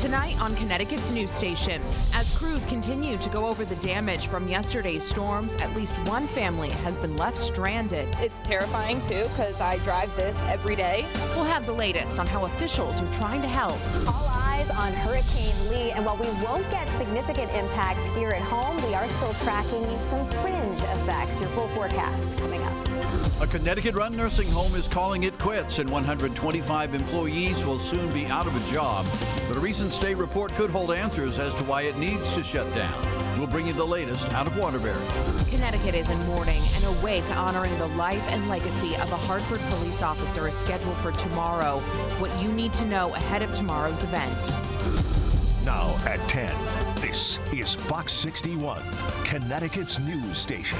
Tonight on Connecticut's news station, as crews continue to go over the damage from yesterday's storms, at least one family has been left stranded. It's terrifying too, because I drive this every day. We'll have the latest on how officials are trying to help. All eyes on Hurricane Lee, and while we won't get significant impacts here at home, we are still tracking some fringe effects. Your full forecast coming up. A Connecticut-run nursing home is calling it quits, and 125 employees will soon be out of a job. But a recent state report could hold answers as to why it needs to shut down. We'll bring you the latest out of Waterbury. Connecticut is in mourning, and a wake honoring the life and legacy of a Hartford police officer is scheduled for tomorrow. What you need to know ahead of tomorrow's event. Now at 10, this is Fox 61, Connecticut's news station.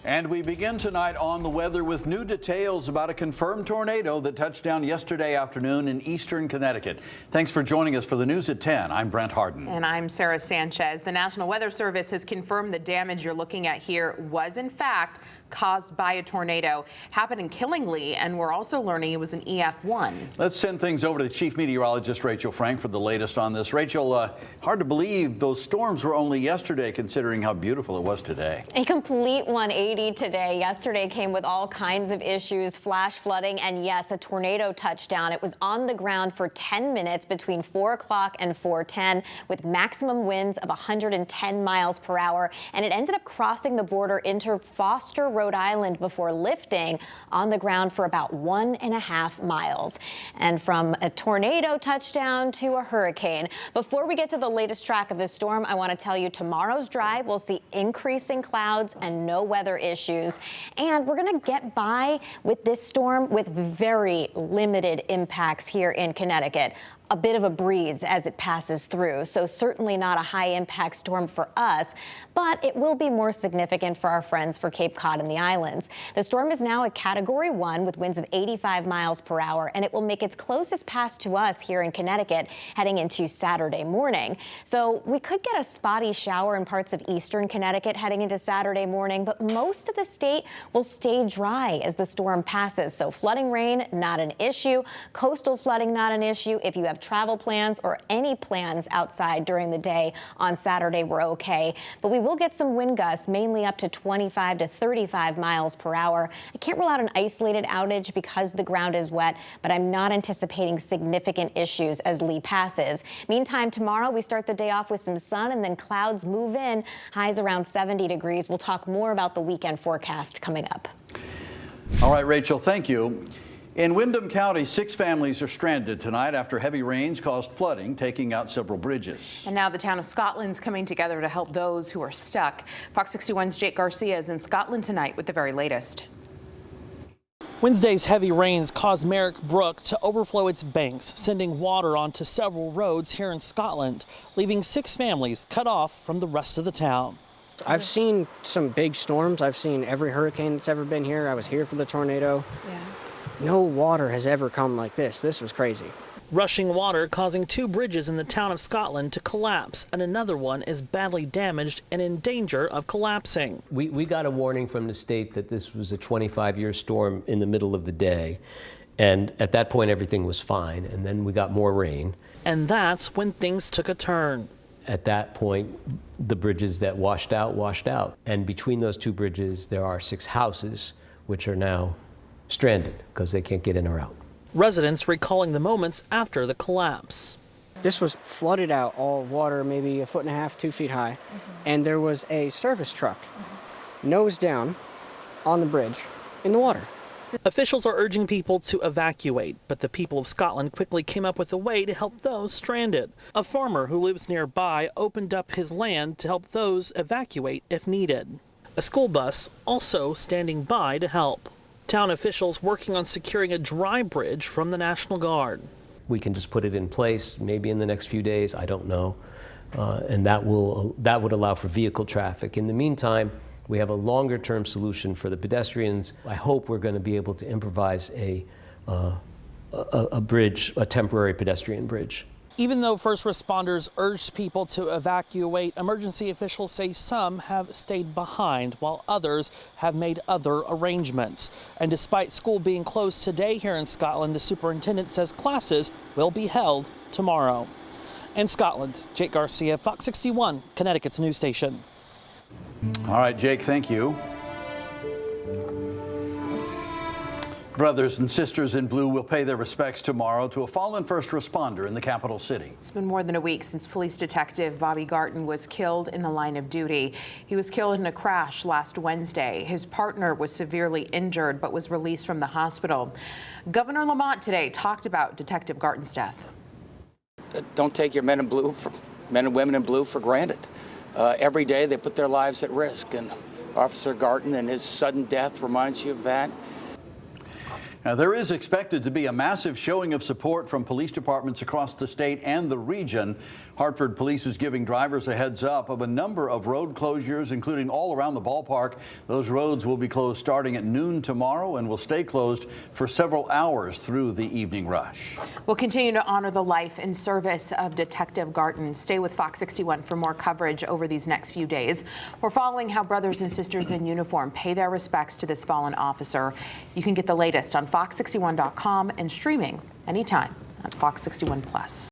And we begin tonight on the weather with new details about a confirmed tornado that touched down yesterday afternoon in eastern Connecticut. Thanks for joining us for the news at 10. I'm Brent Harden. And I'm Sarah Sanchez. The National Weather Service has confirmed the damage you're looking at here was in fact caused by a tornado. Happened in Killingly, and we're also learning it was an EF1. Let's send things over to Chief Meteorologist Rachel Frank for the latest on this. Rachel, hard to believe those storms were only yesterday considering how beautiful it was today. A complete 180 today. Yesterday came with all kinds of issues, flash flooding, and yes, a tornado touchdown. It was on the ground for 10 minutes between 4 o'clock and 4:10 with maximum winds of 110 miles per hour, and it ended up crossing the border into Foster, Rhode Island before lifting on the ground for about 1.5 miles. And from a tornado touchdown to a hurricane. Before we get to the latest track of this storm, I want to tell you tomorrow's drive will see increasing clouds and no weather issues. And we're going to get by with this storm with very limited impacts here in Connecticut. A bit of a breeze as it passes through, so certainly not a high impact storm for us, but it will be more significant for our friends for Cape Cod and the islands. The storm is now a Category 1 with winds of 85 miles per hour, and it will make its closest pass to us here in Connecticut heading into Saturday morning. So we could get a spotty shower in parts of eastern Connecticut heading into Saturday morning, but most of the state will stay dry as the storm passes. So flooding rain, not an issue. Coastal flooding, not an issue. If you have travel plans or any plans outside during the day on Saturday, we're okay. But we will get some wind gusts, mainly up to 25 to 35 miles per hour. I can't rule out an isolated outage because the ground is wet, but I'm not anticipating significant issues as Lee passes. Meantime, tomorrow we start the day off with some sun and then clouds move in, highs around 70 degrees. We'll talk more about the weekend forecast coming up. All right, Rachel, thank you. In Windham County, 6 families are stranded tonight after heavy rains caused flooding, taking out several bridges. And now the town of Scotland's coming together to help those who are stuck. Fox 61's Jake Garcia is in Scotland tonight with the very latest. Wednesday's heavy rains caused Merrick Brook to overflow its banks, sending water onto several roads here in Scotland, leaving 6 families cut off from the rest of the town. I've seen some big storms. I've seen every hurricane that's ever been here. I was here for the tornado. Yeah. No water has ever come like this. This was crazy. Rushing water causing 2 bridges in the town of Scotland to collapse, and another one is badly damaged and in danger of collapsing. We got a warning from the state that this was a 25-year storm in the middle of the day, and at that point everything was fine, and then we got more rain. And that's when things took a turn. At that point, the bridges that washed out, and between those 2 bridges there are 6 houses which are now stranded because they can't get in or out. Residents recalling the moments after the collapse. This was flooded out, all water maybe 1.5 feet, 2 feet high, and there was a service truck nose down on the bridge in the water. Officials are urging people to evacuate, but the people of Scotland quickly came up with a way to help those stranded. A farmer who lives nearby opened up his land to help those evacuate if needed. A school bus also standing by to help. Town officials working on securing a dry bridge from the National Guard. We can just put it in place maybe in the next few days, I don't know, and that would allow for vehicle traffic. In the meantime, we have a longer-term solution for the pedestrians. I hope we're going to be able to improvise a bridge, a temporary pedestrian bridge. Even though first responders urged people to evacuate, emergency officials say some have stayed behind while others have made other arrangements. And despite school being closed today here in Scotland, the superintendent says classes will be held tomorrow. In Scotland, Jake Garcia, Fox 61, Connecticut's news station. All right, Jake, thank you. Brothers and sisters in blue will pay their respects tomorrow to a fallen first responder in the capital city. It's been more than a week since police detective Bobby Garton was killed in the line of duty. He was killed in a crash last Wednesday. His partner was severely injured but was released from the hospital. Governor Lamont today talked about Detective Garton's death. Don't take your men and women in blue for granted. Every day they put their lives at risk, and Officer Garton and his sudden death reminds you of that. Now, there is expected to be a massive showing of support from police departments across the state and the region. Hartford Police is giving drivers a heads up of a number of road closures, including all around the ballpark. Those roads will be closed starting at noon tomorrow and will stay closed for several hours through the evening rush. We'll continue to honor the life and service of Detective Garton. Stay with Fox 61 for more coverage over these next few days. We're following how brothers and sisters in uniform pay their respects to this fallen officer. You can get the latest on fox61.com and streaming anytime on Fox 61 Plus.